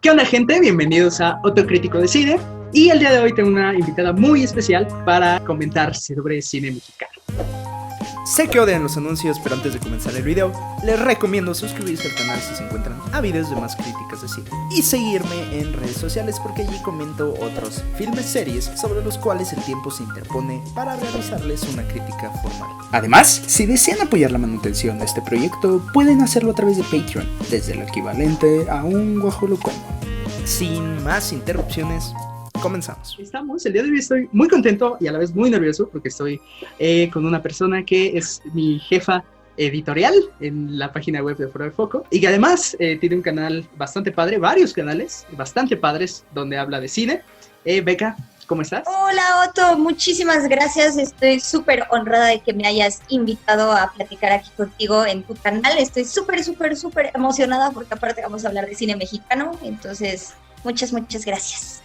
¿Qué onda, gente? Bienvenidos a Autocrítico de Cine. Y el día de hoy tengo una invitada muy especial para comentar sobre cine mexicano. Sé que odian los anuncios, pero antes de comenzar el video, les recomiendo suscribirse al canal si se encuentran ávidos de más críticas de cine y seguirme en redes sociales porque allí comento otros filmes, series sobre los cuales el tiempo se interpone para realizarles una crítica formal. Además, si desean apoyar la manutención de este proyecto, pueden hacerlo a través de Patreon, desde el equivalente a un guajolocomo. Sin más interrupciones, comenzamos. El día de hoy estoy muy contento y a la vez muy nervioso porque estoy con una persona que es mi jefa editorial en la página web de Fuera de Foco y que además tiene un canal bastante padre, varios canales bastante padres donde habla de cine. Beca, ¿cómo estás? Hola Otto, muchísimas gracias, estoy súper honrada de que me hayas invitado a platicar aquí contigo en tu canal. Estoy súper emocionada porque aparte vamos a hablar de cine mexicano, entonces muchas gracias.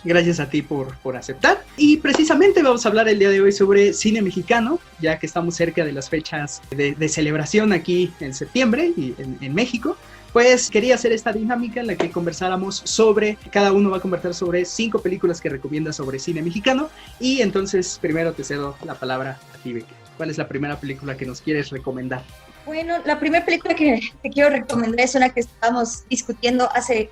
Gracias a ti por aceptar. Y precisamente vamos a hablar el día de hoy sobre cine mexicano, ya que estamos cerca de las fechas de celebración aquí en septiembre y en México. Pues quería hacer esta dinámica en la que conversáramos sobre, cada uno va a conversar sobre 5 películas que recomienda sobre cine mexicano. Y entonces primero te cedo la palabra a ti, Becky. ¿Cuál es la primera película que nos quieres recomendar? Bueno, la primera película que te quiero recomendar es una que estábamos discutiendo hace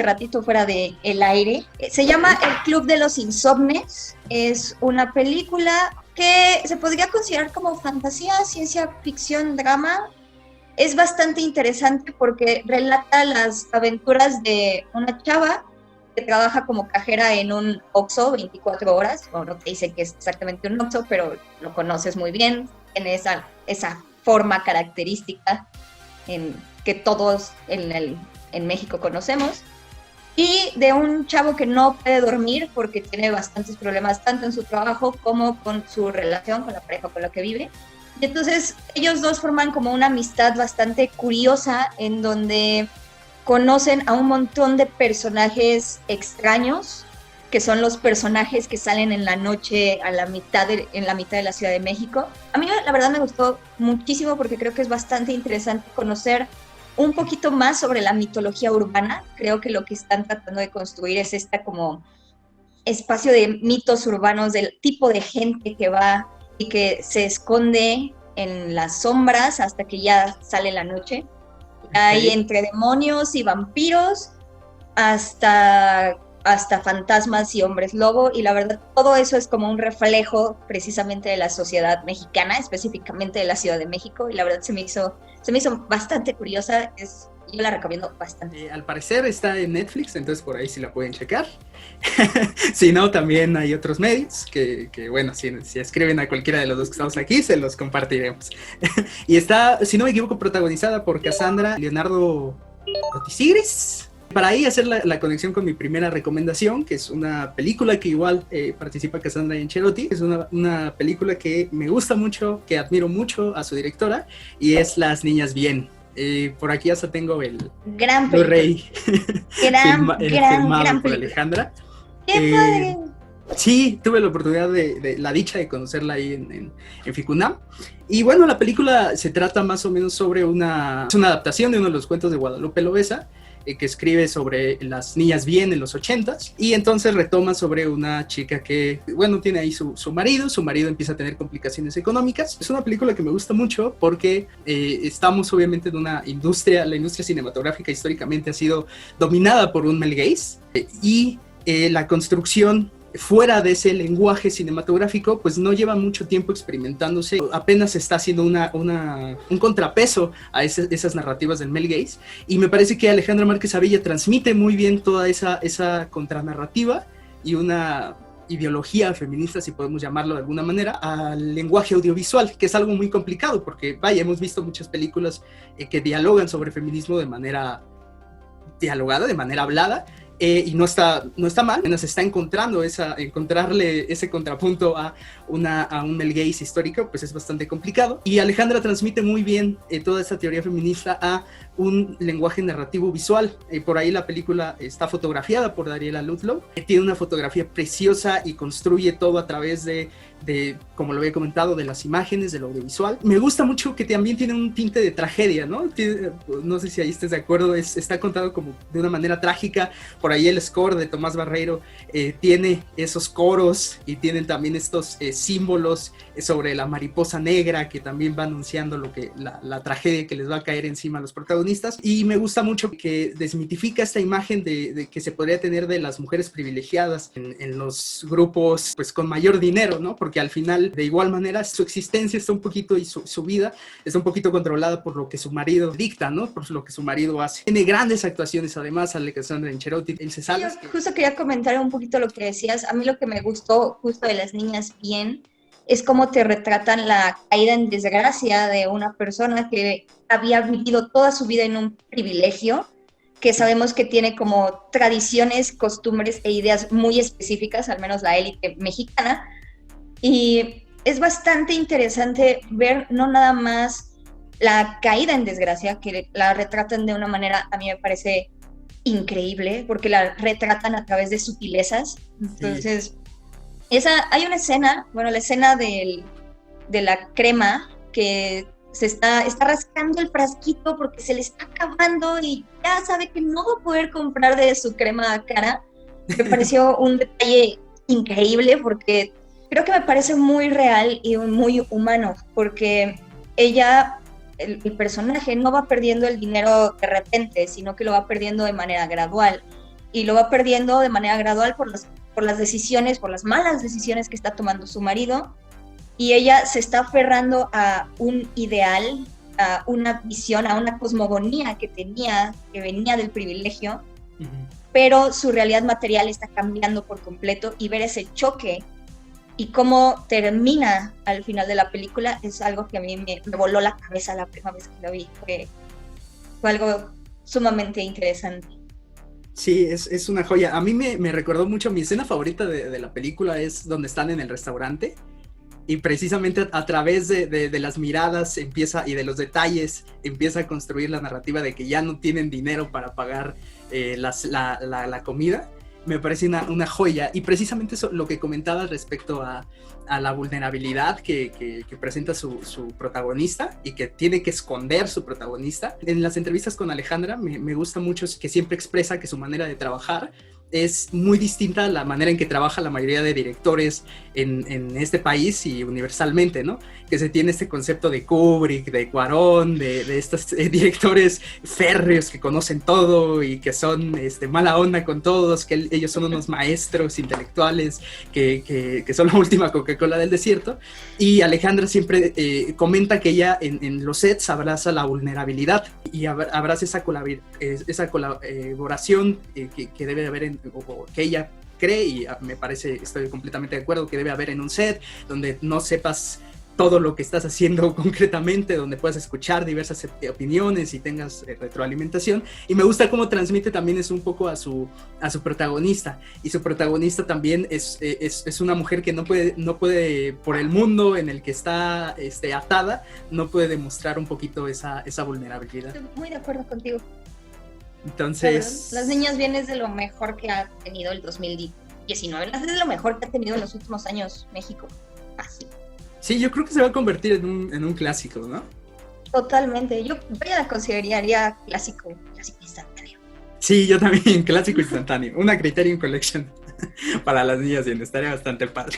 ratito fuera de el aire. Se llama El Club de los Insomnes. Es una película que se podría considerar como fantasía, ciencia ficción, drama. Es bastante interesante porque relata las aventuras de una chava que trabaja como cajera en un Oxxo 24 horas. Bueno, no te dice que es exactamente un Oxxo, pero lo conoces muy bien. Tiene esa forma característica que todos en México conocemos, y de un chavo que no puede dormir porque tiene bastantes problemas tanto en su trabajo como con su relación con la pareja con la que vive. Y entonces ellos dos forman como una amistad bastante curiosa en donde conocen a un montón de personajes extraños, que son los personajes que salen en la noche en la mitad de la Ciudad de México. A mí la verdad me gustó muchísimo porque creo que es bastante interesante conocer un poquito más sobre la mitología urbana. Creo que lo que están tratando de construir es como espacio de mitos urbanos del tipo de gente que va y que se esconde en las sombras hasta que ya sale la noche. Okay. Hay entre demonios y vampiros hasta fantasmas y hombres lobo, y la verdad todo eso es como un reflejo precisamente de la sociedad mexicana, específicamente de la Ciudad de México, y la verdad se me hizo bastante curiosa. Yo la recomiendo bastante. Al parecer está en Netflix, entonces por ahí sí la pueden checar. Si no, también hay otros medios que bueno, si escriben a cualquiera de los dos que estamos aquí, se los compartiremos. Y está, si no me equivoco, protagonizada por Cassandra Leonardo Rotisigris. Para ahí hacer la conexión con mi primera recomendación, que es una película que igual participa Cassandra Encherotti. Es una película que me gusta mucho, que admiro mucho a su directora, y es Las Niñas Bien. Por aquí hasta tengo el gran Blu-ray gran por Alejandra. ¡Qué padre! Sí, tuve la oportunidad de la dicha de conocerla ahí en Ficunam. Y bueno, la película se trata más o menos sobre es una adaptación de uno de los cuentos de Guadalupe Loaesa, que escribe sobre las niñas bien en los 80s, y entonces retoma sobre una chica que, bueno, tiene ahí su marido empieza a tener complicaciones económicas. Es una película que me gusta mucho porque estamos obviamente en la industria cinematográfica históricamente ha sido dominada por un Mel Gaze, y la construcción fuera de ese lenguaje cinematográfico pues no lleva mucho tiempo experimentándose, apenas está haciendo un contrapeso a esas narrativas del Mel Gaze, y me parece que Alejandra Márquez Abella transmite muy bien toda esa contranarrativa y una ideología feminista, si podemos llamarlo de alguna manera, al lenguaje audiovisual, que es algo muy complicado porque, vaya, hemos visto muchas películas que dialogan sobre feminismo de manera dialogada, de manera hablada, y no está mal, apenas está encontrarle ese contrapunto a un male gaze histórico, pues es bastante complicado. Y Alejandra transmite muy bien toda esta teoría feminista a un lenguaje narrativo visual. Por ahí la película está fotografiada por Dariela Ludlow, tiene una fotografía preciosa y construye todo a través de, como lo había comentado, de las imágenes, del audiovisual. Me gusta mucho que también tiene un tinte de tragedia, ¿no? No sé si ahí estés de acuerdo, está contado como de una manera trágica. Por ahí el score de Tomás Barreiro tiene esos coros y tienen también estos símbolos sobre la mariposa negra que también va anunciando la tragedia que les va a caer encima a los protagonistas. Y me gusta mucho que desmitifica esta imagen de que se podría tener de las mujeres privilegiadas en los grupos pues con mayor dinero, ¿no? Porque al final, de igual manera, su existencia está un poquito y su vida está un poquito controlada por lo que su marido dicta, ¿no? Por lo que su marido hace. Tiene grandes actuaciones, además, Alexandra Incherotti, Ilse Salas. Yo justo quería comentar un poquito lo que decías. A mí lo que me gustó justo de Las Niñas Bien es cómo te retratan la caída en desgracia de una persona que había vivido toda su vida en un privilegio, que sabemos que tiene como tradiciones, costumbres e ideas muy específicas, al menos la élite mexicana. Y es bastante interesante ver no nada más la caída en desgracia, que la retratan de una manera, a mí me parece increíble, porque la retratan a través de sutilezas. Entonces, hay una escena, bueno, la escena de la crema, que se está rascando el frasquito porque se le está acabando y ya sabe que no va a poder comprar de su crema a cara. Me pareció un detalle increíble porque creo que me parece muy real y muy humano, porque ella, el personaje, no va perdiendo el dinero de repente, sino que lo va perdiendo de manera gradual. Y lo va perdiendo de manera gradual por las decisiones, por las malas decisiones que está tomando su marido. Y ella se está aferrando a un ideal, a una visión, a una cosmogonía que tenía, que venía del privilegio, pero su realidad material está cambiando por completo, y ver ese choque y cómo termina al final de la película es algo que a mí me voló la cabeza la primera vez que lo vi. Fue algo sumamente interesante. Sí, es una joya. A mí me recordó mucho, mi escena favorita de la película es donde están en el restaurante. Y precisamente a través de las miradas y de los detalles empieza a construir la narrativa de que ya no tienen dinero para pagar la comida. Me parece una joya. Y precisamente eso, lo que comentabas respecto a la vulnerabilidad que presenta su protagonista y que tiene que esconder su protagonista. En las entrevistas con Alejandra me gusta mucho que siempre expresa que su manera de trabajar es muy distinta a la manera en que trabaja la mayoría de directores en este país y universalmente, ¿no? Que se tiene este concepto de Kubrick, de Cuarón, de estos directores férreos que conocen todo y que son mala onda con todos, que ellos son unos maestros intelectuales que son la última Coca-Cola del desierto. Y Alejandra siempre comenta que ella en los sets abraza la vulnerabilidad y abraza esa colaboración que debe haber o que ella cree, y me parece, estoy completamente de acuerdo, que debe haber en un set donde no sepas todo lo que estás haciendo concretamente, donde puedas escuchar diversas opiniones y tengas retroalimentación. Y me gusta cómo transmite también eso un poco a su protagonista, y su protagonista también es una mujer que no puede por el mundo en el que está atada, no puede demostrar un poquito esa vulnerabilidad. Estoy muy de acuerdo contigo. Entonces, Las Niñas Bien es de lo mejor que ha tenido el 2019, es de lo mejor que ha tenido en los últimos años México. Así. Sí, yo creo que se va a convertir en un clásico, ¿no? Totalmente, yo la consideraría clásico instantáneo. Sí, yo también, clásico instantáneo. Una Criterion Collection para las niñas bien, estaría bastante padre.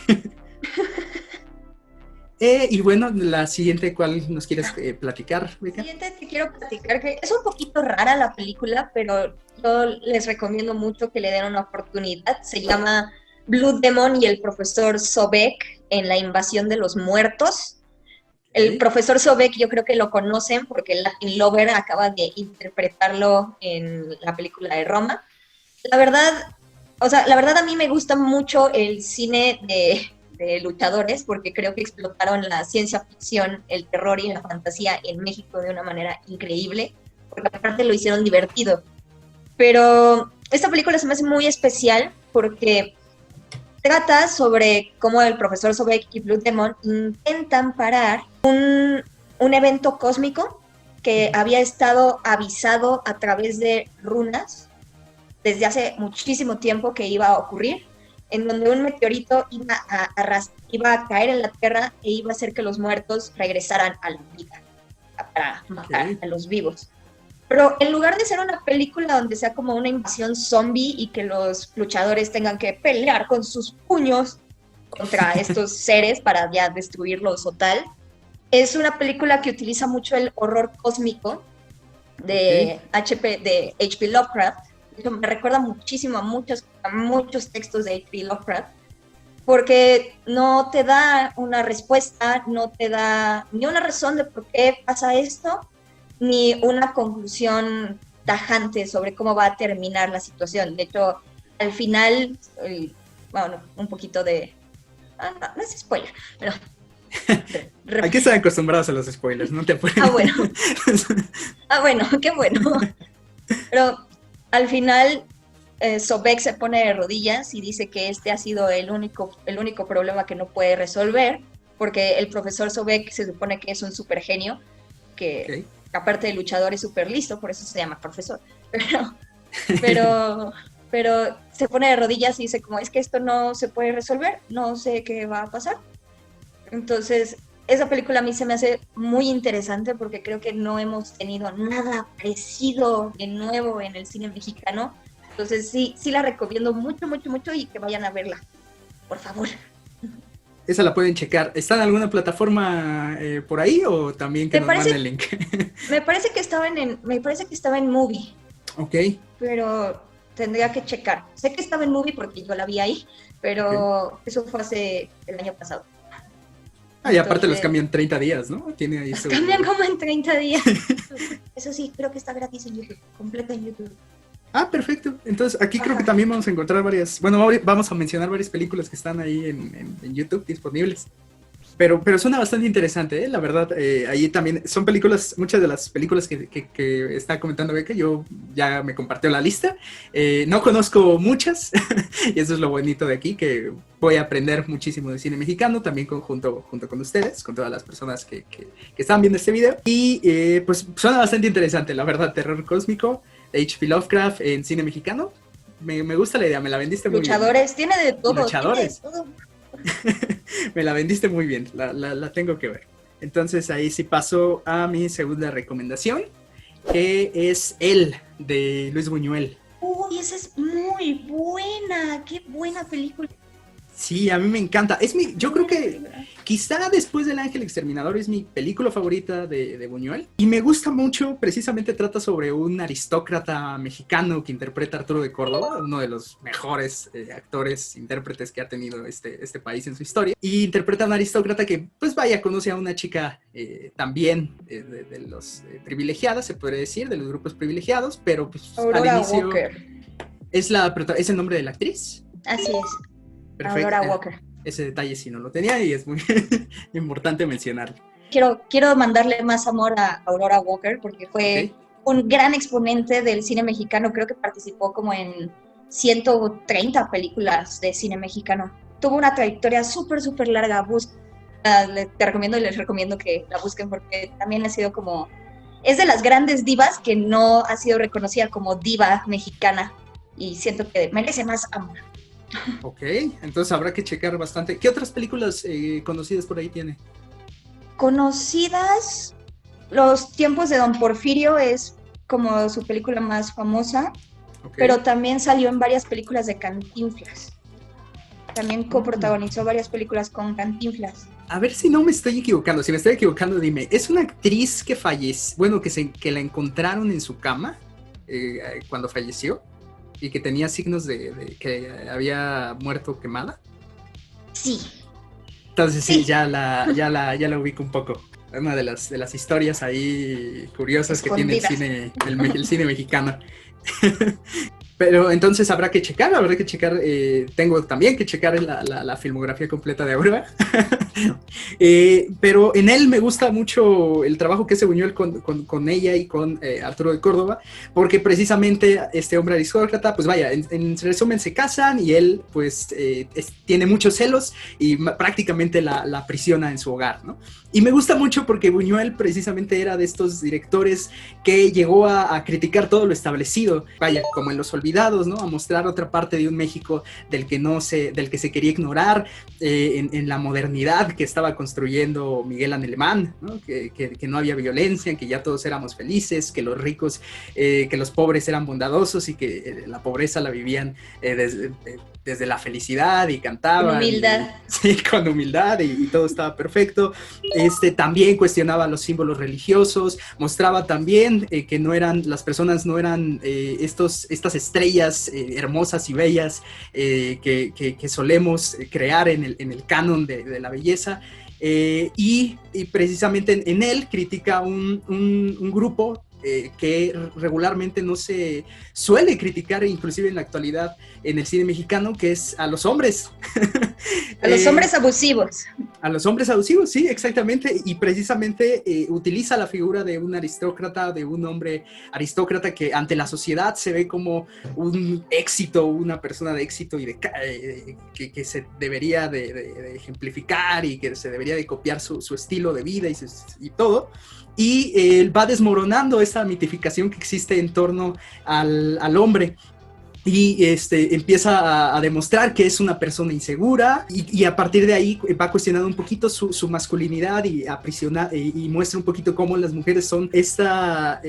Y bueno, la siguiente, ¿cuál nos quieres platicar, Beca? La siguiente te quiero platicar que es un poquito rara la película, pero yo les recomiendo mucho que le den una oportunidad. Se llama Blood Demon y el profesor Sobek en la invasión de los muertos. El profesor Sobek yo creo que lo conocen porque Latin Lover acaba de interpretarlo en la película de Roma. La verdad a mí me gusta mucho el cine de luchadores, porque creo que explotaron la ciencia ficción, el terror y la fantasía en México de una manera increíble, porque aparte lo hicieron divertido. Pero esta película se me hace muy especial porque trata sobre cómo el profesor Sobek y Blue Demon intentan parar un evento cósmico que había estado avisado a través de runas desde hace muchísimo tiempo que iba a ocurrir, en donde un meteorito iba a caer en la Tierra e iba a hacer que los muertos regresaran a la vida para matar a los vivos. Pero en lugar de ser una película donde sea como una invasión zombie y que los luchadores tengan que pelear con sus puños contra estos seres para ya destruirlos o tal, es una película que utiliza mucho el horror cósmico de H.P. Lovecraft. Eso me recuerda muchísimo a muchos textos de H.P. Lovecraft, porque no te da una respuesta, no te da ni una razón de por qué pasa esto, ni una conclusión tajante sobre cómo va a terminar la situación. De hecho, al final, bueno, un poquito de... no es spoiler, pero... Aquí están acostumbrados a los spoilers, no te apures. Bueno, qué bueno. Pero al final, Sobek se pone de rodillas y dice que este ha sido el único problema que no puede resolver, porque el profesor Sobek se supone que es un super genio, que aparte de luchador es súper listo, por eso se llama profesor. Pero se pone de rodillas y dice como, es que esto no se puede resolver, no sé qué va a pasar. Entonces, esa película a mí se me hace muy interesante porque creo que no hemos tenido nada parecido de nuevo en el cine mexicano. Entonces, sí la recomiendo mucho, mucho, mucho y que vayan a verla, por favor. Esa la pueden checar. ¿Está en alguna plataforma por ahí o también que nos manden el link? Me parece que estaba en Movie. Ok. Pero tendría que checar. Sé que estaba en Movie porque yo la vi ahí, pero eso fue hace el año pasado. Y aparte los cambian 30 días, ¿no? Tiene ahí cambian como en 30 días. Eso sí, creo que está gratis en YouTube, completa en YouTube. Perfecto. Entonces aquí creo que también vamos a encontrar vamos a mencionar varias películas que están ahí en YouTube disponibles. Pero suena bastante interesante, la verdad. Ahí también son películas, muchas de las películas que está comentando Beca, yo ya me compartió la lista. No conozco muchas, y eso es lo bonito de aquí, que voy a aprender muchísimo de cine mexicano, también junto con ustedes, con todas las personas que están viendo este video. Y pues suena bastante interesante, la verdad, terror cósmico de H.P. Lovecraft en cine mexicano. Me gusta la idea, me la vendiste muy bien. Luchadores, tiene de todo. Luchadores. Me la vendiste muy bien, la tengo que ver. Entonces ahí sí paso a mi segunda recomendación, que es El, de Luis Buñuel. Uy, esa es muy buena, qué buena película. Sí, a mí me encanta. Yo creo que quizá después del Ángel Exterminador es mi película favorita de Buñuel. Y me gusta mucho, precisamente trata sobre un aristócrata mexicano que interpreta a Arturo de Córdoba, uno de los mejores actores, intérpretes que ha tenido este país en su historia. Y interpreta a un aristócrata que, pues vaya, conoce a una chica también de los privilegiadas, se podría decir, de los grupos privilegiados, pero pues Aurora al inicio... Walker. ¿Es el nombre de la actriz? Así es. Perfecto. Aurora Walker. Ese detalle sí no lo tenía y es muy importante mencionarlo. Quiero mandarle más amor a Aurora Walker porque fue un gran exponente del cine mexicano. Creo que participó como en 130 películas de cine mexicano. Tuvo una trayectoria súper larga. Les recomiendo que la busquen porque también ha sido como... Es de las grandes divas que no ha sido reconocida como diva mexicana y siento que merece más amor. Ok, entonces habrá que checar bastante. ¿Qué otras películas conocidas por ahí tiene? Conocidas, Los tiempos de Don Porfirio es como su película más famosa, pero también salió en varias películas de Cantinflas. También coprotagonizó varias películas con Cantinflas. A ver si no me estoy equivocando. Si me estoy equivocando, dime. ¿Es una actriz que falleció? Bueno, que la encontraron en su cama cuando falleció. Y que tenía signos de que había muerto quemada. Sí. Entonces sí, ya la ubico un poco. Una de las historias ahí curiosas escondidas que tiene el cine mexicano. Pero entonces habrá que checar, tengo también que checar la filmografía completa de Aurora. Pero en él me gusta mucho el trabajo que hace Buñuel con ella y con Arturo de Córdoba, porque precisamente este hombre aristócrata, pues vaya, en resumen se casan y él pues tiene muchos celos y prácticamente la aprisiona en su hogar, ¿no? Y me gusta mucho porque Buñuel precisamente era de estos directores que llegó a criticar todo lo establecido, vaya, como en Los Olvidados, ¿no? A mostrar otra parte de un México del que se quería ignorar, en la modernidad que estaba construyendo Miguel Alemán, ¿no? Que no había violencia, que ya todos éramos felices, que los ricos, que los pobres eran bondadosos y que la pobreza la vivían desde la felicidad y cantaban. Con humildad. Sí, con humildad y todo estaba perfecto. También cuestionaba los símbolos religiosos, mostraba también que las personas no eran estas estrellas hermosas y bellas que solemos crear en el canon de la belleza. Y precisamente en él critica un grupo que regularmente no se suele criticar, inclusive en la actualidad en el cine mexicano, que es a los hombres. A los hombres abusivos. A los hombres abusivos, sí, exactamente, y precisamente utiliza la figura de un aristócrata, de un hombre aristócrata que ante la sociedad se ve como un éxito, una persona de éxito y que se debería de ejemplificar y que se debería de copiar su estilo de vida y todo. Y él va desmoronando esa mitificación que existe en torno al hombre. Y empieza a demostrar que es una persona insegura y a partir de ahí va cuestionando un poquito su masculinidad y y muestra un poquito cómo las mujeres son esta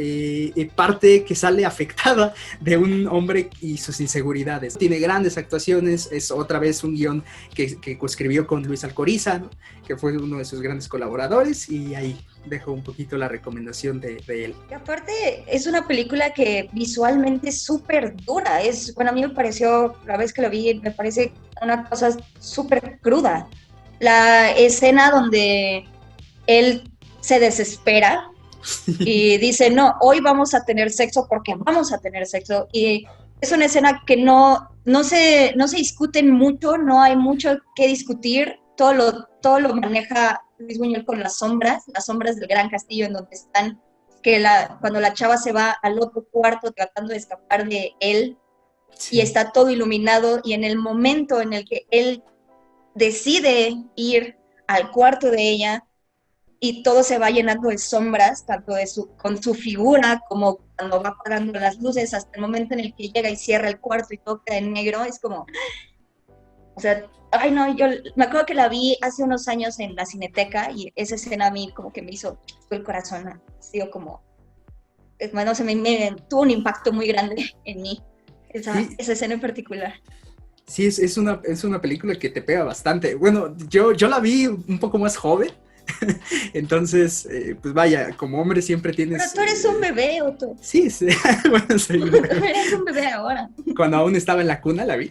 parte que sale afectada de un hombre y sus inseguridades. Tiene grandes actuaciones, es otra vez un guión que coescribió con Luis Alcoriza, ¿no? Que fue uno de sus grandes colaboradores, y ahí dejo un poquito la recomendación de él. Y aparte es una película que visualmente es súper dura, bueno, a mí me pareció, la vez que lo vi, me parece una cosa súper cruda. La escena donde él se desespera y dice, no, hoy vamos a tener sexo porque vamos a tener sexo, y es una escena que no se discuten mucho, no hay mucho que discutir, todo lo maneja Luis Buñuel con las sombras del gran castillo en donde están, cuando la chava se va al otro cuarto tratando de escapar de él, sí. Y está todo iluminado, y en el momento en el que él decide ir al cuarto de ella y todo se va llenando de sombras, tanto con su figura como cuando va apagando las luces, hasta el momento en el que llega y cierra el cuarto y todo queda en negro, es como, o sea, ay no, yo me acuerdo que la vi hace unos años en la Cineteca y esa escena a mí como que me hizo el corazón, ¿no? Digo, como, bueno, tuvo un impacto muy grande en mí, esa escena en particular. Sí, es una película que te pega bastante. Bueno, yo la vi un poco más joven. Entonces, pues vaya, como hombre siempre tienes... Pero tú eres un bebé, Otto. Sí, bueno, soy un bebé. Eres un bebé ahora. Cuando aún estaba en la cuna la vi.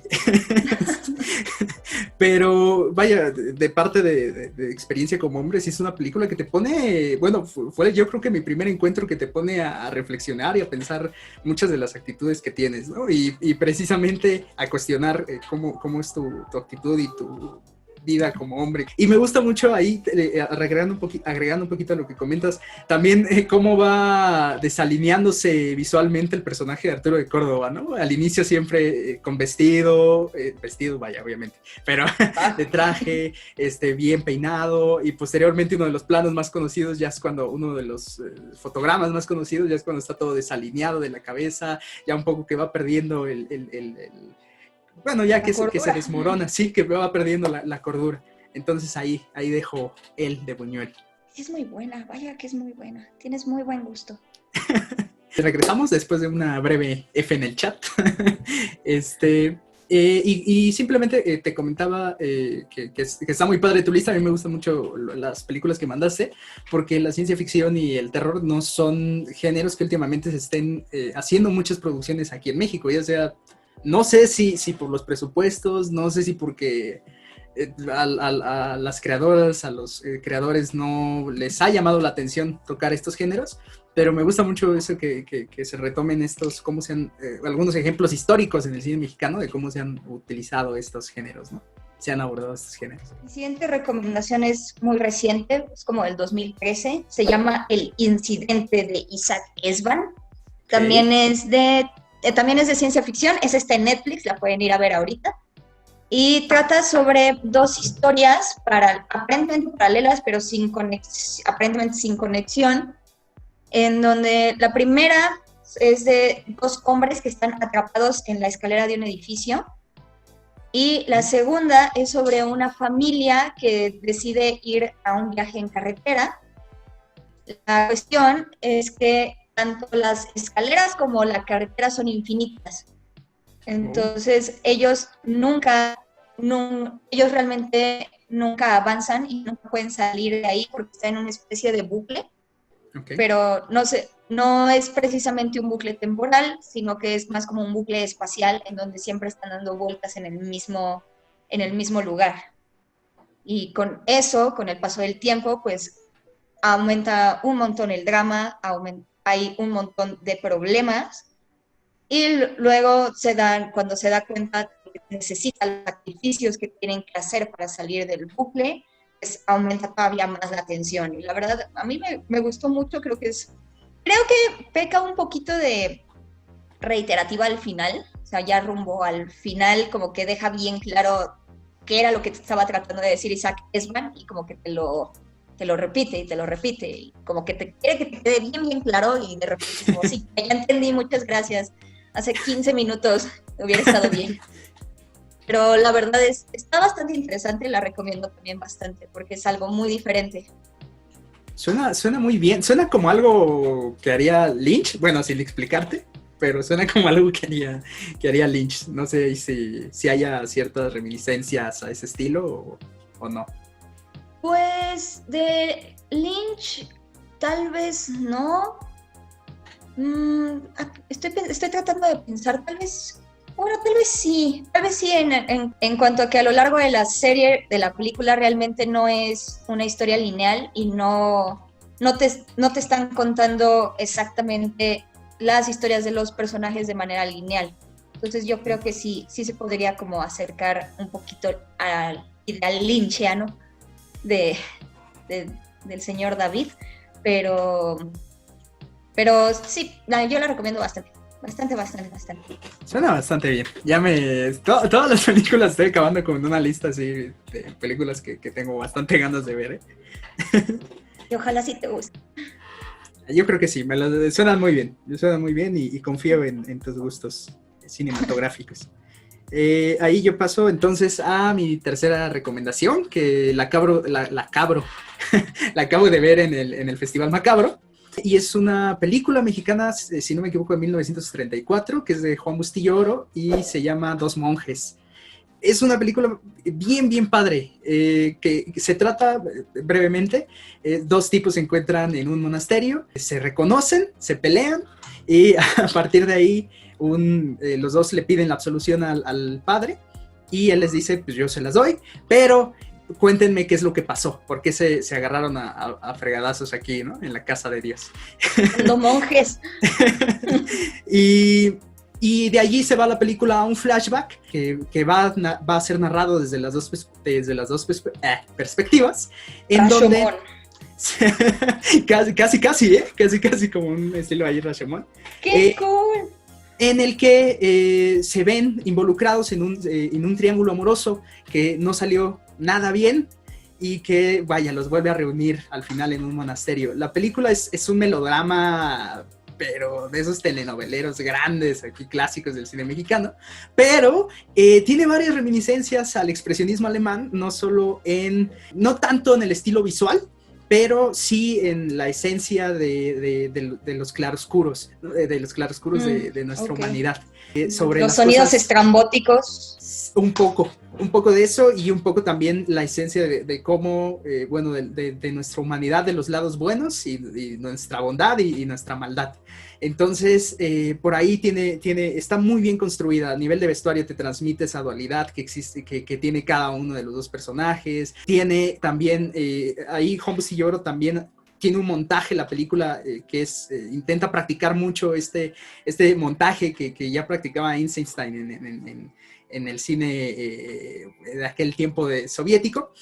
Pero vaya, de parte de experiencia como hombre, sí es una película que te pone... Bueno, fue yo creo que mi primer encuentro que te pone a reflexionar y a pensar muchas de las actitudes que tienes, ¿no? Y precisamente a cuestionar cómo es tu actitud y tu vida como hombre. Y me gusta mucho ahí, agregando un poquito a lo que comentas, también cómo va desalineándose visualmente el personaje de Arturo de Córdoba, ¿no? Al inicio siempre con vestido, vaya, obviamente, pero de traje, bien peinado, y posteriormente uno de los planos más conocidos ya es cuando, uno de los fotogramas más conocidos ya es cuando está todo desalineado de la cabeza, ya un poco que va perdiendo bueno, ya que se desmorona, sí, que va perdiendo la cordura. Entonces ahí dejo el de Buñuel. Sí, es muy buena, vaya que es muy buena. Tienes muy buen gusto. Regresamos después de una breve F en el chat. Y simplemente te comentaba que está muy padre tu lista. A mí me gustan mucho las películas que mandaste, porque la ciencia ficción y el terror no son géneros que últimamente se estén haciendo muchas producciones aquí en México, ya sea... No sé si por los presupuestos, no sé si porque a las creadoras, a los creadores no les ha llamado la atención tocar estos géneros, pero me gusta mucho eso que se retomen estos, cómo se han, algunos ejemplos históricos en el cine mexicano de cómo se han utilizado estos géneros, ¿no? Se han abordado estos géneros. Mi siguiente recomendación es muy reciente, es como del 2013, se llama El incidente de Isaac Esban. También es de ciencia ficción, es en Netflix, la pueden ir a ver ahorita. Y trata sobre dos historias aparentemente paralelas, pero aparentemente sin conexión, en donde la primera es de dos hombres que están atrapados en la escalera de un edificio, y la segunda es sobre una familia que decide ir a un viaje en carretera. La cuestión es que tanto las escaleras como la carretera son infinitas. Entonces ellos realmente nunca avanzan y nunca pueden salir de ahí porque están en una especie de bucle. Okay. Pero no es precisamente un bucle temporal, sino que es más como un bucle espacial en donde siempre están dando vueltas en el mismo lugar. Y con eso, con el paso del tiempo, pues aumenta un montón el drama, hay un montón de problemas, y luego cuando se da cuenta de que necesita los sacrificios que tienen que hacer para salir del bucle, pues aumenta todavía más la tensión. Y la verdad, a mí me gustó mucho, creo que peca un poquito de reiterativa al final, o sea, ya rumbo al final como que deja bien claro qué era lo que estaba tratando de decir Isaac Esban, y como que te lo repite y te lo repite, y como que te quiere que te quede bien, bien claro, y de repente es como, sí, ya entendí, muchas gracias, hace 15 minutos hubiera estado bien. Pero la verdad está bastante interesante, la recomiendo también bastante, porque es algo muy diferente. Suena muy bien, suena como algo que haría Lynch, bueno, sin explicarte, pero suena como algo que haría Lynch. No sé si haya ciertas reminiscencias a ese estilo o no. Pues de Lynch tal vez no. Estoy tratando de pensar, tal vez sí en cuanto a que a lo largo de la serie, de la película, realmente no es una historia lineal y no te están contando exactamente las historias de los personajes de manera lineal. Entonces yo creo que sí se podría como acercar un poquito al ideal lynchiano del señor David, pero sí, yo la recomiendo bastante. Bastante. Suena bastante bien. Todas las películas estoy acabando con una lista así de películas que tengo bastante ganas de ver, ¿eh? Y ojalá sí te guste. Yo creo que sí, suenan muy bien. Suenan muy bien y confío en tus gustos cinematográficos. Ahí yo paso entonces a mi tercera recomendación, que la acabo de ver en el Festival Macabro. Y es una película mexicana, si no me equivoco, de 1934, que es de Juan Bustillo Oro y se llama Dos monjes. Es una película bien, bien padre, que se trata brevemente, dos tipos se encuentran en un monasterio, se reconocen, se pelean y a partir de ahí los dos le piden la absolución al padre y él les dice, pues yo se las doy, pero cuéntenme qué es lo que pasó, por qué se agarraron a fregadazos aquí, ¿no? En la casa de Dios. Los monjes. Y de allí se va la película a un flashback que va a ser narrado desde las dos perspectivas. En donde casi como un estilo ahí Rashomon. ¡Qué cool! En el que se ven involucrados en un triángulo amoroso que no salió nada bien y que, los vuelve a reunir al final en un monasterio. La película es un melodrama, pero de esos telenoveleros grandes, aquí clásicos del cine mexicano, pero tiene varias reminiscencias al expresionismo alemán, no tanto en el estilo visual, pero sí en la esencia de los claroscuros, de nuestra humanidad. Sobre los sonidos estrambóticos. un poco de eso y un poco también la esencia de cómo, bueno, de nuestra humanidad, de los lados buenos y nuestra bondad y nuestra maldad. Entonces, por ahí está muy bien construida. A nivel de vestuario te transmite esa dualidad que existe, que tiene cada uno de los dos personajes. Tiene también, ahí Hombs y Lloro también tiene un montaje, la película, que intenta practicar mucho este montaje que ya practicaba Eisenstein en el cine de aquel tiempo soviético.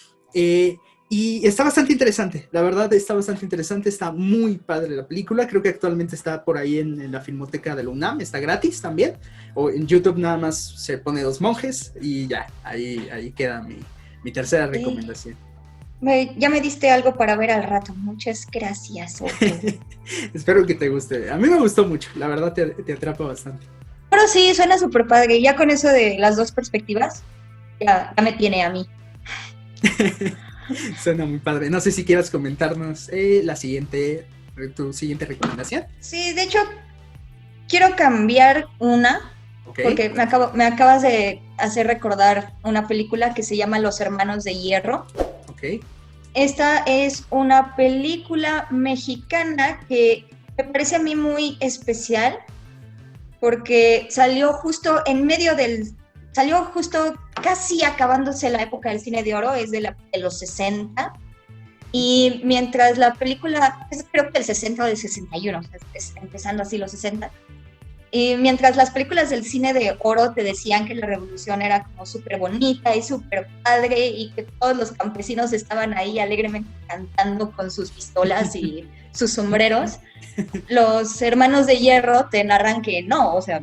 Y está bastante interesante, la verdad está bastante interesante, está muy padre la película. Creo que actualmente está por ahí en la Filmoteca de la UNAM, está gratis también, o en YouTube nada más se pone Dos Monjes y ya, ahí queda mi tercera recomendación. Ya me diste algo para ver al rato, muchas gracias. Espero que te guste, a mí me gustó mucho, la verdad te atrapa bastante. Pero sí, suena súper padre, ya con eso de las dos perspectivas, ya me tiene a mí. Suena muy padre. No sé si quieras comentarnos tu siguiente recomendación. Sí, de hecho, quiero cambiar una, porque me acabas de hacer recordar una película que se llama Los Hermanos de Hierro. Ok. Esta es una película mexicana que me parece a mí muy especial, porque salió justo casi acabándose la época del cine de oro, es de los 60, y mientras la película, creo que del 60 o del 61, empezando así los 60, y mientras las películas del cine de oro te decían que la revolución era como súper bonita y súper padre, y que todos los campesinos estaban ahí alegremente cantando con sus pistolas y sus sombreros, Los Hermanos de Hierro te narran que no, o sea,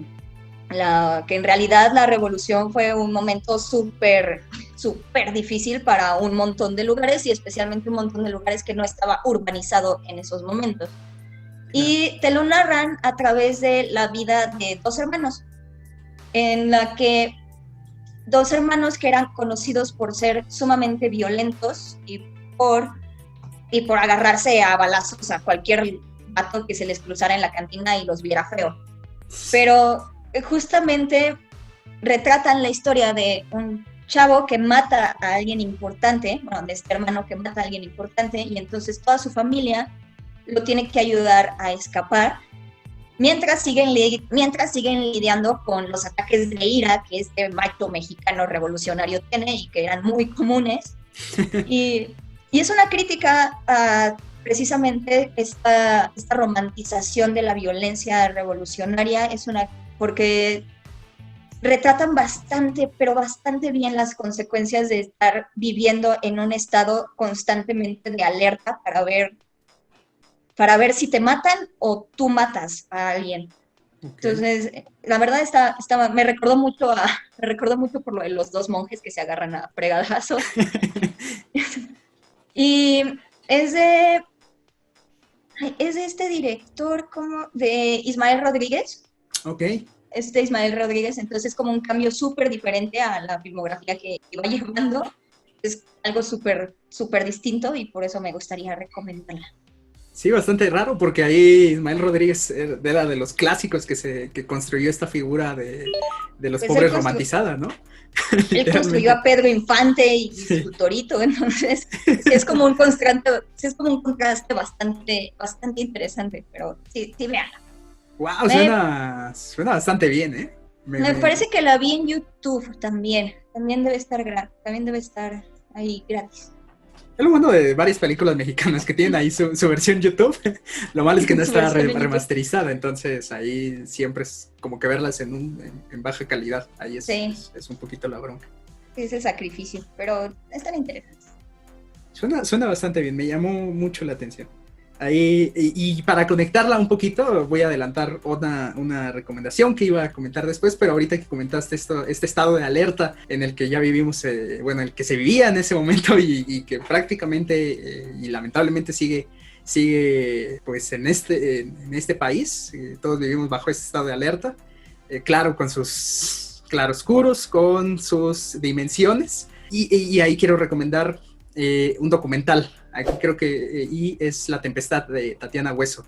que en realidad la revolución fue un momento súper difícil para un montón de lugares, y especialmente un montón de lugares que no estaba urbanizado en esos momentos. Y te lo narran a través de la vida de dos hermanos, en la que dos hermanos que eran conocidos por ser sumamente violentos y por agarrarse a balazos a cualquier vato que se les cruzara en la cantina y los viera feo. Pero justamente retratan la historia de un chavo que mata a alguien importante, bueno, de este hermano que mata a alguien importante, y entonces toda su familia lo tiene que ayudar a escapar, mientras siguen lidiando con los ataques de ira que este macho mexicano revolucionario tiene y que eran muy comunes. Y es una crítica a precisamente esta romantización de la violencia revolucionaria, porque retratan bastante, pero bastante bien las consecuencias de estar viviendo en un estado constantemente de alerta para ver si te matan o tú matas a alguien. Okay. Entonces, la verdad me recordó mucho por lo de los dos monjes que se agarran a fregadazos. Y es de este director de Ismael Rodríguez. Ok. Es de Ismael Rodríguez, entonces es como un cambio súper diferente a la filmografía que iba llevando. Es algo súper distinto, y por eso me gustaría recomendarla. Sí, bastante raro, porque ahí Ismael Rodríguez era de los clásicos que construyó esta figura de los pobres romantizada, ¿no? Él construyó a Pedro Infante y su Torito, entonces sí es como un contraste bastante interesante, pero sí, véanla. Wow, suena bastante bien, ¿eh? Me parece que la vi en YouTube también debe estar ahí gratis. Es lo bueno de varias películas mexicanas que tienen ahí su versión YouTube. Lo malo es que no está remasterizada, entonces ahí siempre es como que verlas en baja calidad. Ahí es un poquito la bronca. Es el sacrificio, pero están interesantes. Suena bastante bien, me llamó mucho la atención. Ahí, y para conectarla un poquito, voy a adelantar una recomendación que iba a comentar después, pero ahorita que comentaste este estado de alerta en el que ya vivimos, el que se vivía en ese momento y que prácticamente y lamentablemente sigue pues en este país, todos vivimos bajo este estado de alerta, claro, con sus claroscuros, con sus dimensiones, y ahí quiero recomendar un documental. Aquí creo que y es La Tempestad, de Tatiana Hueso.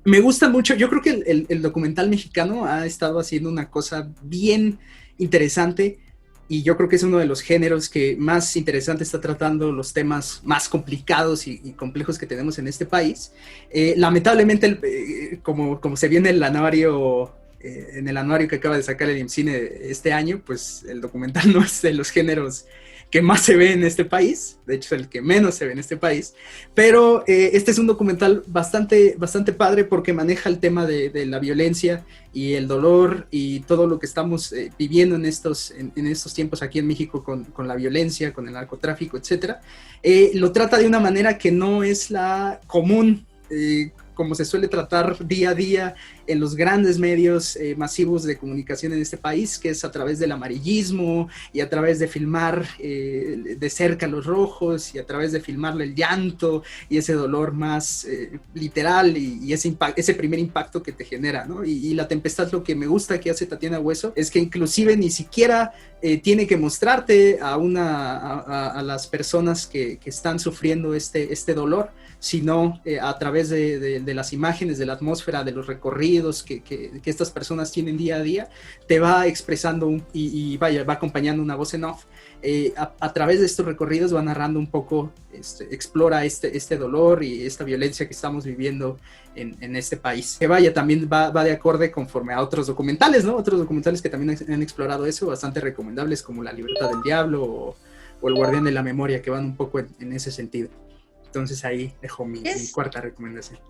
Me gusta mucho, yo creo que el documental mexicano ha estado haciendo una cosa bien interesante, y yo creo que es uno de los géneros que más interesante está tratando los temas más complicados y complejos que tenemos en este país. Lamentablemente, como se viene el anuario, en el anuario que acaba de sacar el IMCINE este año, pues el documental no es de los géneros que más se ve en este país, de hecho el que menos se ve en este país, pero este es un documental bastante padre porque maneja el tema de la violencia y el dolor y todo lo que estamos viviendo en estos tiempos aquí en México con la violencia, con el narcotráfico, etc. Lo trata de una manera que no es la común, como se suele tratar día a día en los grandes medios masivos de comunicación en este país, que es a través del amarillismo y a través de filmar de cerca los rojos y a través de filmarle el llanto y ese dolor más literal y ese primer impacto que te genera, ¿no? Y La Tempestad, lo que me gusta que hace Tatiana Hueso es que inclusive ni siquiera tiene que mostrarte a las personas que están sufriendo este dolor, sino a través de las imágenes, de la atmósfera, de los recorridos que estas personas tienen día a día, te va expresando va acompañando una voz en off. A través de estos recorridos va narrando un poco, explora este dolor y esta violencia que estamos viviendo en este país. Que también va de acorde conforme a otros documentales, ¿no? Otros documentales que también han explorado eso, bastante recomendables, como La Libertad del Diablo o El Guardián de la Memoria, que van un poco en ese sentido. Entonces ahí dejo mi cuarta recomendación.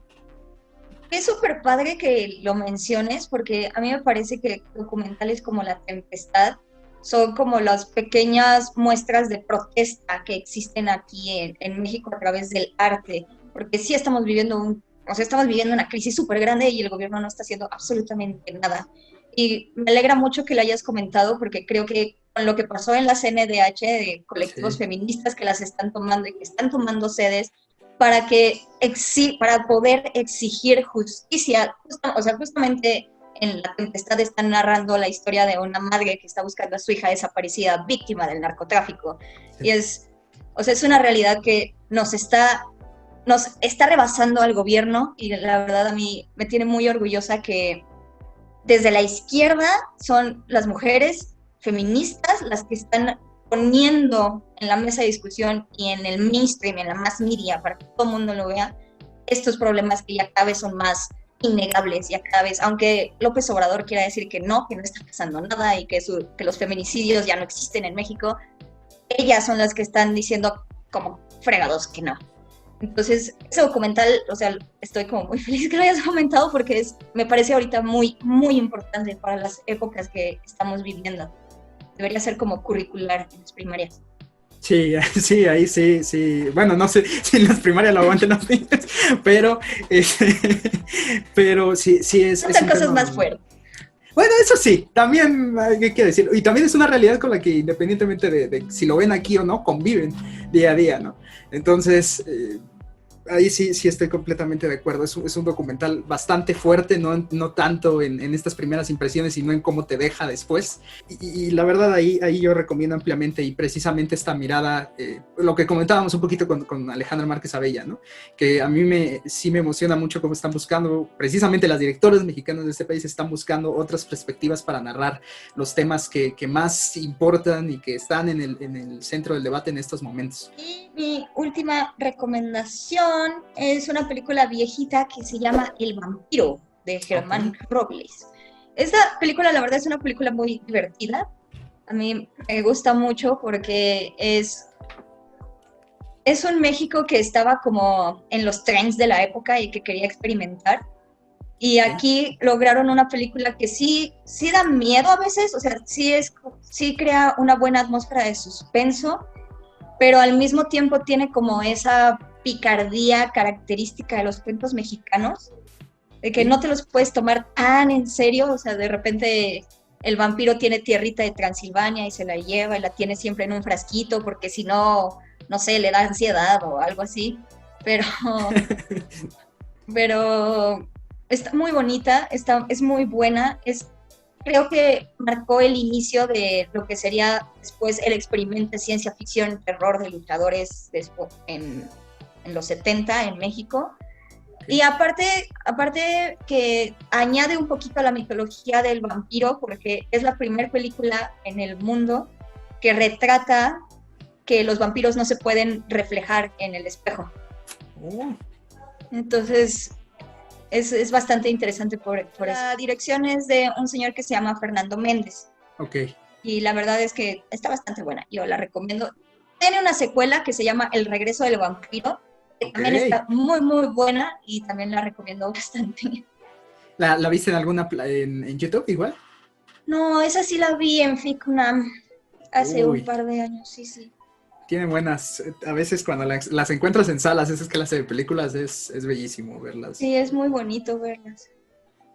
Es súper padre que lo menciones, porque a mí me parece que documentales como La Tempestad son como las pequeñas muestras de protesta que existen aquí en México a través del arte, porque sí estamos viviendo una crisis súper grande y el gobierno no está haciendo absolutamente nada. Y me alegra mucho que lo hayas comentado, porque creo que con lo que pasó en la CNDH, de colectivos feministas que las están tomando y que están tomando sedes para poder exigir justicia, justamente en La Tempestad están narrando la historia de una madre que está buscando a su hija desaparecida, víctima del narcotráfico. Sí. Y es una realidad que nos está rebasando al gobierno, y la verdad a mí me tiene muy orgullosa que desde la izquierda son las mujeres feministas las que están poniendo en la mesa de discusión y en el mainstream, en la mass media, para que todo el mundo lo vea, estos problemas que ya cada vez son más innegables, ya cada vez, aunque López Obrador quiera decir que no está pasando nada y que los feminicidios ya no existen en México, ellas son las que están diciendo como fregados que no. Entonces, ese documental, estoy como muy feliz que lo hayas comentado, porque me parece ahorita muy, muy importante para las épocas que estamos viviendo. Debería ser como curricular en las primarias. Sí, ahí sí. Bueno, no sé si en las primarias lo aguanten los niños, pero sí es... Son cosas más fuertes. Bueno, eso sí, también hay que decirlo. Y también es una realidad con la que, independientemente de si lo ven aquí o no, conviven día a día, ¿no? Entonces, ahí sí estoy completamente de acuerdo. Es un documental bastante fuerte, no tanto en estas primeras impresiones, sino en cómo te deja después. Y la verdad, ahí yo recomiendo ampliamente, y precisamente esta mirada, lo que comentábamos un poquito con Alejandra Márquez Abella, ¿no? Que a mí sí me emociona mucho cómo están buscando, precisamente las directoras mexicanas de este país están buscando otras perspectivas para narrar los temas que más importan y que están en el centro del debate en estos momentos. Y mi última recomendación es una película viejita que se llama El Vampiro, de Germán Robles. Esta película, la verdad, es una película muy divertida. A mí me gusta mucho porque es un México que estaba como en los trends de la época y que quería experimentar. Y aquí lograron una película que sí da miedo a veces, sí crea una buena atmósfera de suspenso, pero al mismo tiempo tiene como esa picardía característica de los cuentos mexicanos, de que no te los puedes tomar tan en serio. De repente el vampiro tiene tierrita de Transilvania y se la lleva y la tiene siempre en un frasquito porque si no, no sé, le da ansiedad o algo así, pero está muy bonita, es muy buena, creo que marcó el inicio de lo que sería después el experimento de ciencia ficción, terror de luchadores después en los 70 en México. Y aparte que añade un poquito a la mitología del vampiro, porque es la primera película en el mundo que retrata que los vampiros no se pueden reflejar en el espejo. Oh. Entonces, es bastante interesante por eso. La dirección es de un señor que se llama Fernando Méndez. Ok. Y la verdad es que está bastante buena. Yo la recomiendo. Tiene una secuela que se llama El regreso del vampiro, que también está muy, muy buena y también la recomiendo bastante. ¿La viste en alguna en YouTube igual? No, esa sí la vi en FICUNAM hace un par de años, sí. Tienen buenas, a veces cuando las encuentras en salas, esas clases de películas, es bellísimo verlas. Sí, es muy bonito verlas.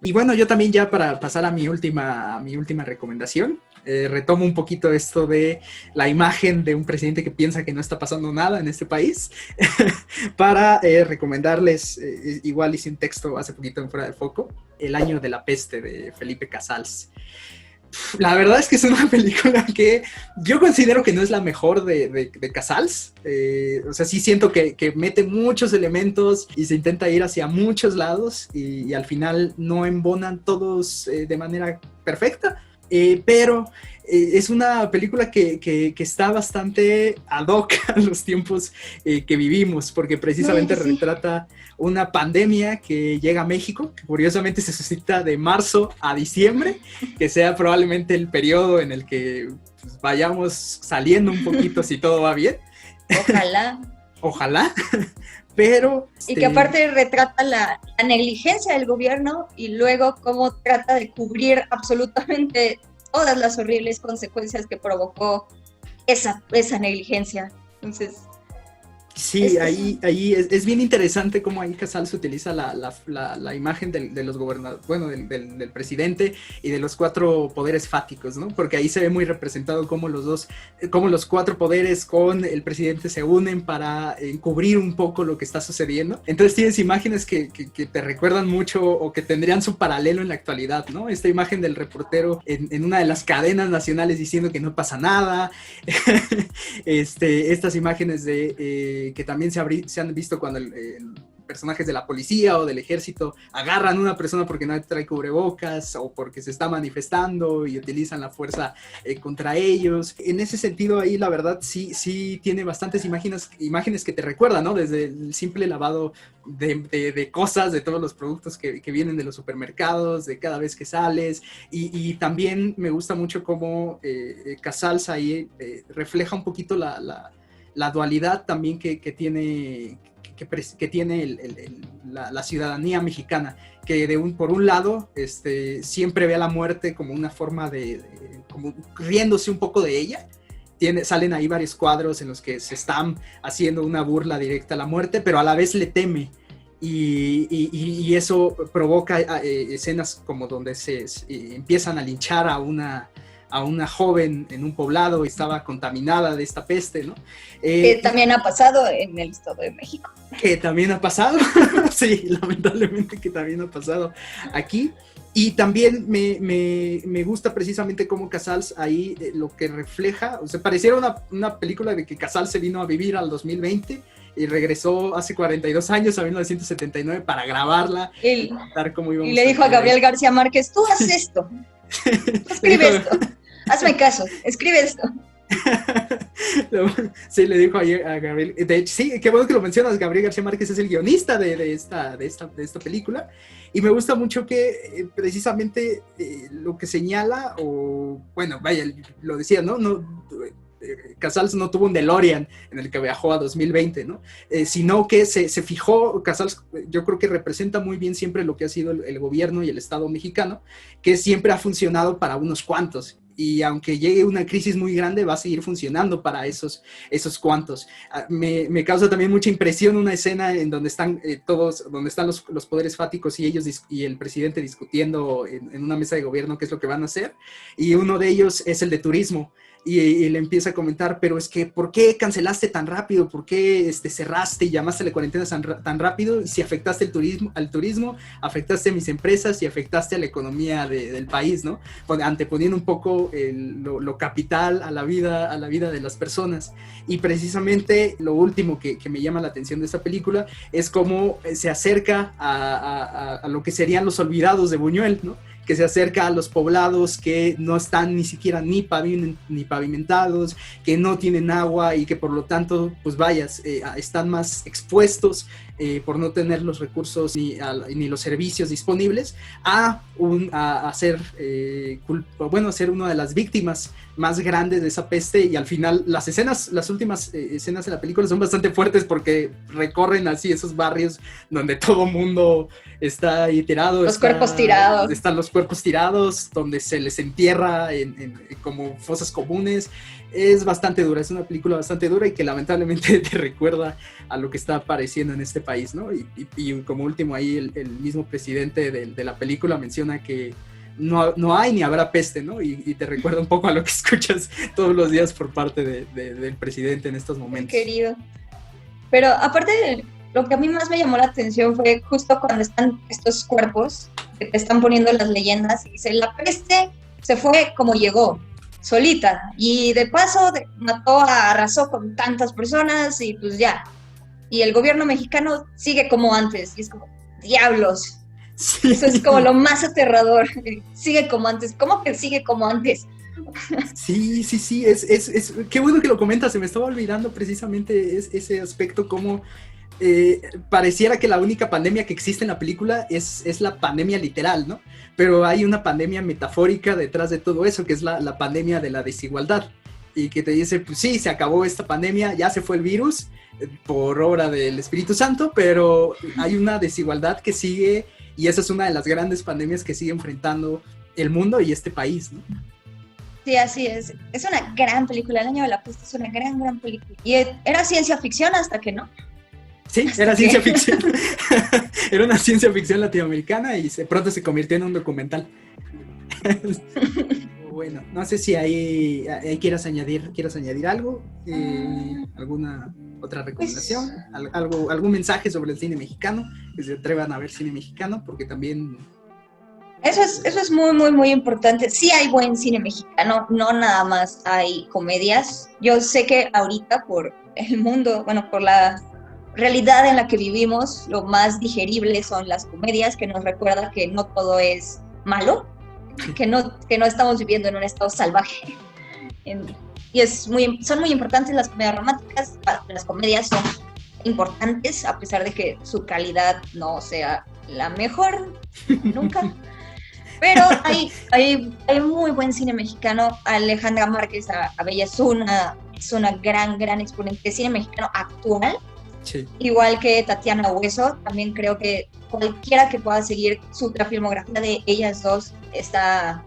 Y bueno, yo también ya para pasar a mi última recomendación, retomo un poquito esto de la imagen de un presidente que piensa que no está pasando nada en este país, para recomendarles, igual hice un texto hace poquito en Fuera de Foco, El año de la peste de Felipe Casals. La verdad es que es una película que yo considero que no es la mejor de Casals. O sea, sí siento que mete muchos elementos y se intenta ir hacia muchos lados y al final no embonan todos de manera perfecta. Pero es una película que está bastante ad hoc a los tiempos que vivimos, porque precisamente retrata una pandemia que llega a México, que curiosamente se suscita de marzo a diciembre, que sea probablemente el periodo en el que pues, vayamos saliendo un poquito si todo va bien. Ojalá. Pero... Y que aparte retrata la negligencia del gobierno y luego cómo trata de cubrir absolutamente todas las horribles consecuencias que provocó esa negligencia. Entonces... Sí, ahí es bien interesante cómo ahí Casals utiliza la imagen de los gobernadores, bueno, del presidente y de los 4 poderes fáticos, ¿no? Porque ahí se ve muy representado cómo los 4 poderes con el presidente se unen para encubrir un poco lo que está sucediendo. Entonces tienes imágenes que te recuerdan mucho o que tendrían su paralelo en la actualidad, ¿no? Esta imagen del reportero en una de las cadenas nacionales diciendo que no pasa nada. Estas imágenes que también se han visto cuando personajes de la policía o del ejército agarran a una persona porque no trae cubrebocas o porque se está manifestando y utilizan la fuerza contra ellos. En ese sentido ahí la verdad sí tiene bastantes imágenes que te recuerdan, ¿no? Desde el simple lavado de cosas, de todos los productos que vienen de los supermercados, de cada vez que sales, y también me gusta mucho cómo Casals ahí refleja un poquito la dualidad también que tiene la ciudadanía mexicana, que por un lado siempre ve a la muerte como una forma como riéndose un poco de ella. Salen ahí varios cuadros en los que se están haciendo una burla directa a la muerte, pero a la vez le teme. Y eso provoca escenas como donde se empiezan a linchar a una joven en un poblado y estaba contaminada de esta peste, ¿no? Que también ha pasado en el Estado de México. Que también ha pasado, sí, lamentablemente que también ha pasado aquí. Y también me gusta precisamente cómo Casals ahí lo que refleja, o sea, pareciera una película de que Casals se vino a vivir al 2020 y regresó hace 42 años a 1979 para grabarla y contar cómo íbamos. Y le dijo a Gabriel García Márquez, tú haz esto, escribe esto. Hazme caso, escribe esto. Sí, le dijo ayer a Gabriel. De hecho, sí, qué bueno que lo mencionas. Gabriel García Márquez es el guionista de esta película. Y me gusta mucho que precisamente lo que señala, o bueno, vaya, lo decía, ¿no? Casals no tuvo un DeLorean en el que viajó a 2020, ¿no? Sino que se fijó, Casals yo creo que representa muy bien siempre lo que ha sido el gobierno y el Estado mexicano, que siempre ha funcionado para unos cuantos. Y aunque llegue una crisis muy grande, va a seguir funcionando para esos cuantos. Me causa también mucha impresión una escena en donde están donde están los poderes fáticos y ellos y el presidente discutiendo en una mesa de gobierno qué es lo que van a hacer. Y uno de ellos es el de turismo. Y le empieza a comentar, pero es que, ¿por qué cancelaste tan rápido? ¿Por qué cerraste y llamaste a la cuarentena tan rápido? Y si afectaste al turismo, afectaste a mis empresas y afectaste a la economía del país, ¿no? Anteponiendo un poco lo capital a la vida de las personas. Y precisamente lo último que me llama la atención de esta película es cómo se acerca a lo que serían los olvidados de Buñuel, ¿no? que se acerca a los poblados que no están ni siquiera ni pavimentados, que no tienen agua y que por lo tanto, pues vayas, están más expuestos por no tener los recursos ni los servicios disponibles a ser una de las víctimas más grandes de esa peste. Y al final las últimas escenas de la película son bastante fuertes porque recorren así esos barrios donde todo mundo está ahí tirado. Cuerpos tirados. Están los cuerpos tirados, donde se les entierra como fosas comunes. Es bastante dura, es una película bastante dura y que lamentablemente te recuerda a lo que está apareciendo en este país, ¿no? Y como último ahí el mismo presidente de la película menciona que no hay ni habrá peste, ¿no? Y te recuerda un poco a lo que escuchas todos los días por parte del presidente en estos momentos. Querido. Pero aparte, lo que a mí más me llamó la atención fue justo cuando están estos cuerpos que te están poniendo las leyendas y dice, la peste se fue como llegó, solita, y de paso arrasó con tantas personas y pues ya. Y el gobierno mexicano sigue como antes, y es como, diablos. Sí. Eso es como lo más aterrador, sigue como antes. ¿Cómo que sigue como antes? Sí, es qué bueno que lo comentas, se me estaba olvidando precisamente ese aspecto, como pareciera que la única pandemia que existe en la película es la pandemia literal, ¿no? Pero hay una pandemia metafórica detrás de todo eso, que es la pandemia de la desigualdad, y que te dice, pues sí, se acabó esta pandemia, ya se fue el virus por obra del Espíritu Santo, pero hay una desigualdad que sigue, y esa es una de las grandes pandemias que sigue enfrentando el mundo y este país, ¿no? Sí, así es. Es una gran película. El año de la peste es una gran película. Y era ciencia ficción hasta que no. Sí, era ciencia ficción. Era una ciencia ficción latinoamericana y pronto se convirtió en un documental. Bueno, no sé si ahí quieras añadir algo, alguna otra recomendación, algún mensaje sobre el cine mexicano, que se atrevan a ver cine mexicano, porque también... Eso es muy importante. Sí hay buen cine mexicano, no nada más hay comedias. Yo sé que ahorita por el mundo, por la realidad en la que vivimos, lo más digerible son las comedias, que nos recuerda que no todo es malo, que no estamos viviendo en un estado salvaje. Y son muy importantes las comedias románticas. Las comedias son importantes, a pesar de que su calidad no sea la mejor nunca. Pero hay muy buen cine mexicano. Alejandra Márquez Abella es una gran exponente de cine mexicano actual. Sí. Igual que Tatiana Hueso, también creo que cualquiera que pueda seguir la filmografía de ellas dos está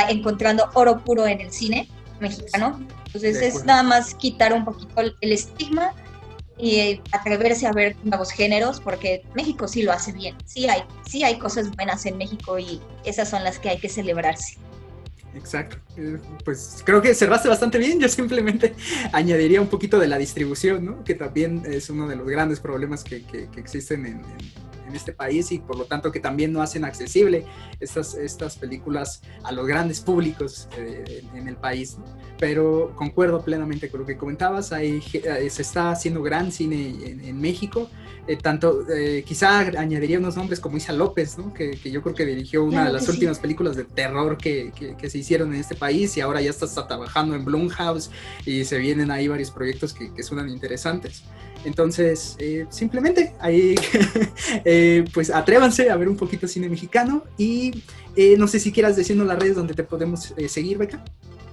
encontrando oro puro en el cine mexicano. Entonces es nada más quitar un poquito el estigma y atreverse a ver nuevos géneros, porque México sí lo hace bien. Sí hay cosas buenas en México y esas son las que hay que celebrarse. Exacto, pues creo que cerraste bastante bien. Yo simplemente añadiría un poquito de la distribución, ¿no? Que también es uno de los grandes problemas que existen en este país, y por lo tanto que también no hacen accesible estas películas a los grandes públicos en el país, ¿no? Pero concuerdo plenamente con lo que comentabas. Se está haciendo gran cine en México, quizá añadiría unos nombres como Isa López, ¿no? Que yo creo que dirigió una de las últimas películas de terror que se hicieron en este país, y ahora ya está trabajando en Blumhouse y se vienen ahí varios proyectos que suenan interesantes. Entonces, simplemente ahí pues atrévanse a ver un poquito de cine mexicano, y no sé si quieras decirnos las redes donde te podemos seguir, Beca.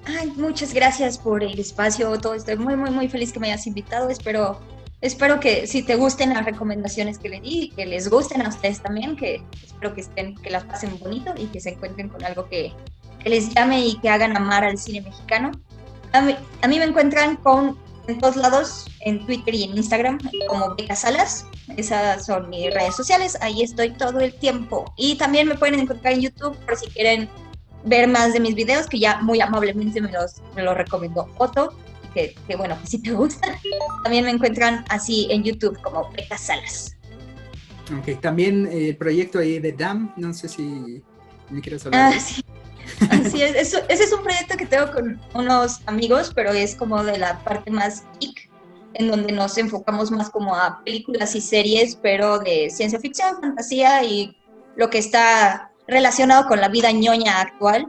Ay, muchas gracias por el espacio, todo. Estoy muy feliz que me hayas invitado. Espero que si te gusten las recomendaciones que le di, que les gusten a ustedes también, que espero que las pasen bonito y que se encuentren con algo que les llame y que hagan amar al cine mexicano. A mí me encuentran en todos lados, en Twitter y en Instagram, como Beca Salas. Esas son mis redes sociales, ahí estoy todo el tiempo. Y también me pueden encontrar en YouTube por si quieren ver más de mis videos, que ya muy amablemente me los recomendó Otto, que bueno, que si te gustan. También me encuentran así en YouTube como Beca Salas. Ok, también el proyecto ahí de DAM, no sé si me quieres hablar. Sí. Así es, ese es un proyecto que tengo con unos amigos, pero es como de la parte más geek, en donde nos enfocamos más como a películas y series, pero de ciencia ficción, fantasía y lo que está relacionado con la vida ñoña actual.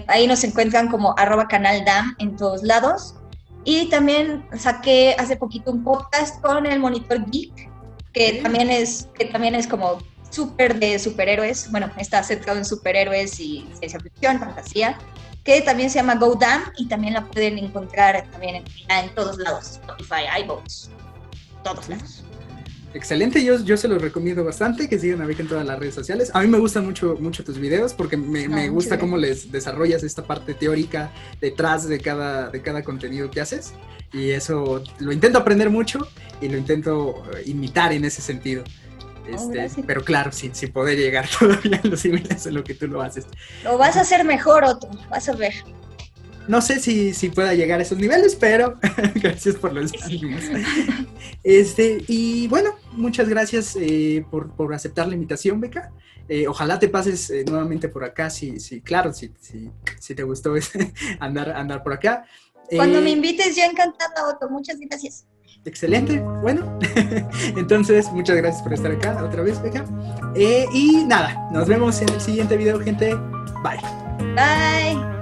Ahí nos encuentran como @canaldam en todos lados. Y también saqué hace poquito un podcast con el Monitor Geek, que también es como súper de superhéroes. Bueno, está centrado en superhéroes y ciencia ficción, fantasía, que también se llama Go Damn, y también la pueden encontrar también en todos lados, Spotify, iVoox, todos lados. Excelente, yo se los recomiendo bastante, que sigan a Beca en todas las redes sociales. A mí me gustan mucho tus videos porque me gusta cómo les desarrollas esta parte teórica detrás de cada contenido que haces, y eso lo intento aprender mucho y lo intento imitar en ese sentido. Pero claro, sin poder llegar todavía a los niveles en lo que tú lo haces. Lo vas a hacer mejor, Otto, vas a ver. No sé si pueda llegar a esos niveles, pero gracias por los ánimos. Y bueno, muchas gracias por aceptar la invitación, Beca. Ojalá te pases nuevamente por acá, si te gustó andar por acá. Cuando me invites, yo encantada, Otto. Muchas gracias. Excelente, bueno. Entonces, muchas gracias por estar acá otra vez, Beca. Y nada, nos vemos en el siguiente video, gente. Bye. Bye.